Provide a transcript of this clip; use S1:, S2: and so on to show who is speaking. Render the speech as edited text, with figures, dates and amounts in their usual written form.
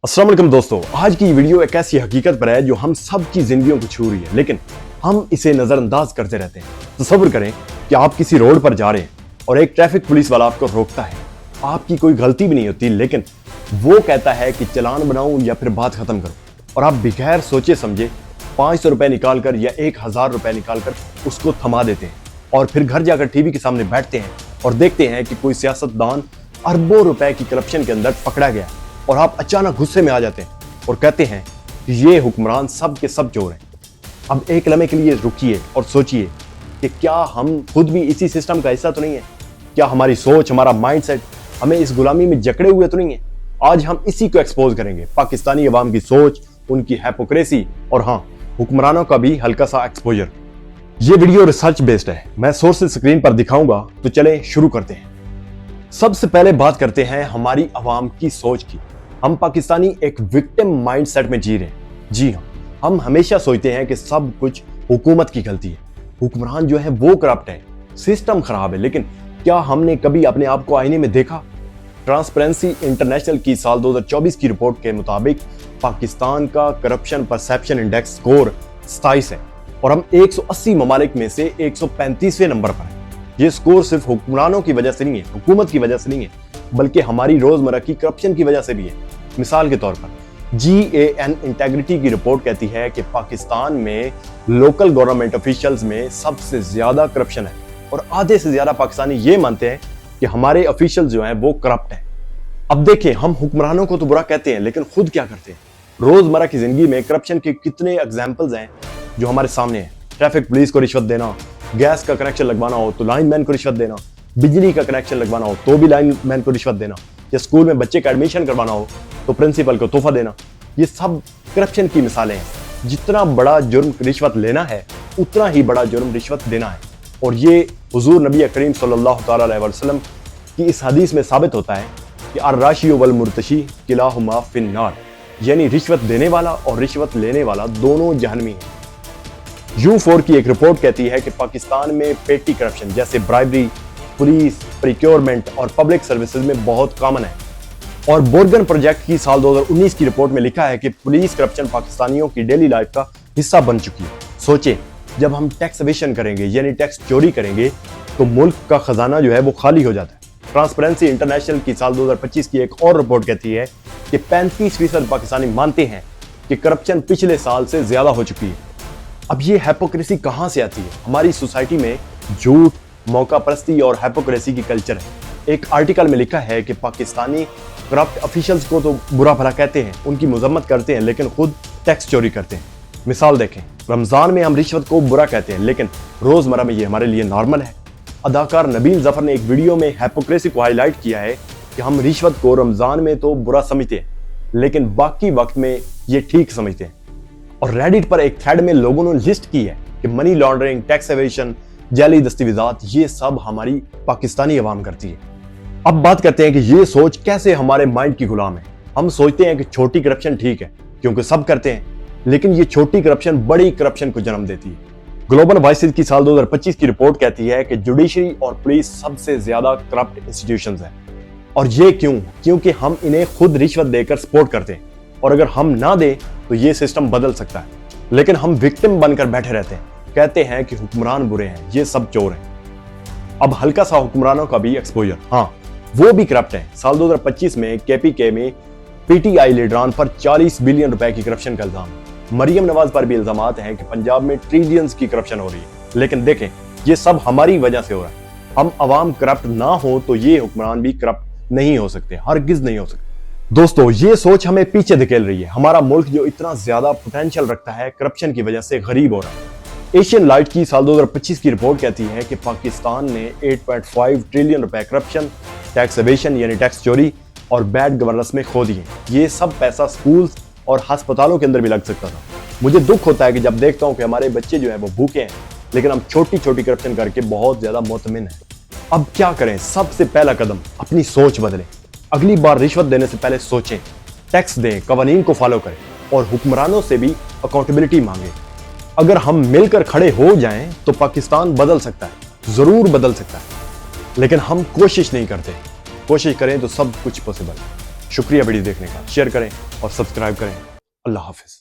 S1: अस्सलाम वालेकुम दोस्तों, आज की वीडियो एक ऐसी हकीकत पर है जो हम सब की जिंदगियों को छू रही है, लेकिन हम इसे नजरअंदाज करते रहते हैं। तसव्वुर करें कि आप किसी रोड पर जा रहे हैं और एक ट्रैफिक पुलिस वाला आपको रोकता है। आपकी कोई गलती भी नहीं होती, लेकिन वो कहता है कि चालान बनाऊं या फिर बात खत्म करो, और आप बगैर सोचे समझे 500 रुपए निकाल कर या 1000 रुपए निकाल कर उसको थमा देते हैं और फिर घर जाकर टीवी के सामने बैठते हैं और देखते हैं कि कोई सियासतदान अरबों रुपए की करप्शन के अंदर पकड़ा गया, और आप अचानक गुस्से में आ जाते हैं और कहते हैं कि ये हुक्मरान सब के सब चोर हैं। अब एक लम्हे के लिए रुकिए और सोचिए कि क्या हम खुद भी इसी सिस्टम का हिस्सा तो नहीं है? क्या हमारी सोच, हमारा माइंडसेट हमें इस गुलामी में जकड़े हुए तो नहीं है? आज हम इसी को एक्सपोज करेंगे, पाकिस्तानी अवाम की सोच, उनकी हिपोक्रेसी और हाँ, हुक्मरानों का भी हल्का सा एक्सपोजर। ये वीडियो रिसर्च बेस्ड है, मैं सोर्सेज स्क्रीन पर दिखाऊंगा, तो चले शुरू करते हैं। सबसे पहले बात करते हैं हमारी अवाम की सोच की। हम पाकिस्तानी एक विक्टिम माइंडसेट में जी रहे हैं। जी हाँ, हम हमेशा सोचते हैं कि सब कुछ हुकूमत की गलती है, हुक्मरान जो है वो करप्ट है, सिस्टम खराब है। लेकिन क्या हमने कभी अपने आप को आईने में देखा? ट्रांसपेरेंसी इंटरनेशनल की साल 2024 की रिपोर्ट के मुताबिक पाकिस्तान का करप्शन परसेप्शन इंडेक्स स्कोर 27 है और हम 180 ममालिक में से 135वें नंबर पर हैं। ये स्कोर सिर्फ हुक्मरानों की वजह से नहीं है, हुकूमत की वजह से नहीं है, बल्कि हमारी रोजमर्रा की करप्शन की वजह से भी है। मिसाल के तौर पर GAN इंटेग्रिटी की रिपोर्ट कहती है कि पाकिस्तान में लोकल गवर्नमेंट ऑफिशियल्स में सबसे ज्यादा करप्शन है और आधे से ज्यादा पाकिस्तानी ये मानते हैं कि हमारे ऑफिशियल जो हैं वो करप्ट हैं। अब देखिए, हम हुक्मरानों को तो बुरा कहते हैं, लेकिन खुद क्या करते हैं? रोजमर्रा की जिंदगी में करप्शन के कितने एग्जाम्पल्स हैं जो हमारे सामने हैं। ट्रैफिक पुलिस को रिश्वत देना, गैस का कनेक्शन लगवाना हो तो लाइनमैन को रिश्वत देना, बिजली का कनेक्शन लगवाना हो तो भी लाइनमैन को रिश्वत देना, या स्कूल में बच्चे का एडमिशन करवाना हो तो प्रिंसिपल को तोहफा देना। ये सब करप्शन की मिसालें हैं। जितना बड़ा जुर्म रिश्वत लेना है, उतना ही बड़ा जुर्म रिश्वत देना है। और ये हुजूर नबी करीम सल्लल्लाहु तआला अलैहि वसल्लम की इस हदीस में साबित होता है कि अर्राशी वल मुर्तशी किलाहुमा फिन्नार, यानी रिश्वत देने वाला और रिश्वत लेने वाला दोनों जहन्नमी हैं। U4 की एक रिपोर्ट कहती है कि पाकिस्तान में पेटी करप्शन जैसे ब्राइबरी, पुलिस, प्रिक्योरमेंट और पब्लिक सर्विसेज में बहुत कॉमन है। और बोर्गन प्रोजेक्ट की साल 2019 की रिपोर्ट में लिखा है कि पुलिस करप्शन पाकिस्तानियों की डेली लाइफ का हिस्सा बन चुकी है। सोचे, जब हम टैक्स एवेशन करेंगे यानी टैक्स चोरी करेंगे तो मुल्क का खजाना जो है वो खाली हो जाता है। ट्रांसपेरेंसी इंटरनेशनल की साल 2025 की एक और रिपोर्ट कहती है कि 35% पाकिस्तानी मानते हैं कि करप्शन पिछले साल से ज्यादा हो चुकी है। अब ये हिपोक्रेसी कहां से आती है? हमारी सोसाइटी में झूठ, मौका परस्ती और हिपोक्रेसी की कल्चर है। एक आर्टिकल में लिखा है कि पाकिस्तानी करप्ट ऑफिशियल्स को तो बुरा भला कहते हैं, उनकी मजम्मत करते हैं, लेकिन खुद टैक्स चोरी करते हैं। मिसाल देखें, रमजान में हम रिश्वत को बुरा कहते हैं, लेकिन रोजमर्रा में ये हमारे लिए नॉर्मल है। अदाकार नबील जफर ने एक वीडियो में हिपोक्रेसी को हाईलाइट किया है कि हम रिश्वत को रमजान में तो बुरा समझते हैं, लेकिन बाकी वक्त में ये ठीक समझते हैं। और रेडिट पर एक थ्रेड में लोगों ने लिस्ट की है कि मनी लॉन्ड्रिंग, टैक्स एवेशन, जाली दस्तावेजात, ये सब हमारी पाकिस्तानी अवाम करती है। अब बात करते हैं कि ये सोच कैसे हमारे माइंड की गुलाम है। हम सोचते हैं कि छोटी करप्शन ठीक है क्योंकि सब करते हैं, लेकिन ये छोटी करप्शन बड़ी करप्शन को जन्म देती है। ग्लोबल वॉइसेस की साल 2025 की रिपोर्ट कहती है कि जुडिशरी और पुलिस सबसे ज्यादा करप्ट इंस्टीट्यूशंस हैं। और ये क्यों? क्योंकि हम इन्हें खुद रिश्वत देकर सपोर्ट करते हैं, और अगर हम ना दें तो ये सिस्टम बदल सकता है। लेकिन हम विक्टिम बनकर बैठे रहते हैं, कहते हैं कि हुक्मरान बुरे हैं, ये सब चोर हैं। अब हल्का सा हुक्मरानों का भी एक्सपोजर, हाँ, वो भी करप्ट है। साल 2025 में KPK में PTI लीडरान पर 40 बिलियन रुपए की करप्शन का इल्जाम। मरियम नवाज पर भी इल्जाम हैं कि पंजाब में ट्रिलियंस की करप्शन हो रही है। लेकिन देखें, ये सब हमारी वजह से हो रहा है। हम अवाम करप्ट ना हो तो ये हुक्मरान भी करप्ट नहीं हो सकते, हरगिज नहीं हो सकते। दोस्तों, ये सोच हमें पीछे धकेल रही है। हमारा मुल्क जो इतना ज्यादा पोटेंशियल रखता है, करप्शन की वजह से गरीब हो रहा है। एशियन लाइट की साल 2025 की रिपोर्ट कहती है कि पाकिस्तान ने 8.5 ट्रिलियन रुपए करप्शन, टैक्स एवेशन यानी टैक्स चोरी और बैड गवर्नेंस में खो दिए। ये सब पैसा स्कूल्स और अस्पतालों के अंदर भी लग सकता था। मुझे दुख होता है कि जब देखता हूं कि हमारे बच्चे जो है वो भूखे हैं, लेकिन हम छोटी छोटी करप्शन करके बहुत ज्यादा मुतमिन हैं। अब क्या करें? सबसे पहला कदम अपनी सोच बदलें। अगली बार रिश्वत देने से पहले सोचें, टैक्स दें, कवानीन को फॉलो करें और हुक्मरानों से भी अकाउंटेबिलिटी मांगें। अगर हम मिलकर खड़े हो जाएं तो पाकिस्तान बदल सकता है, जरूर बदल सकता है, लेकिन हम कोशिश नहीं करते। कोशिश करें तो सब कुछ पॉसिबल है। شکریہ ویڈیو دیکھنے کا، شیئر کریں اور سبسکرائب کریں۔ اللہ حافظ۔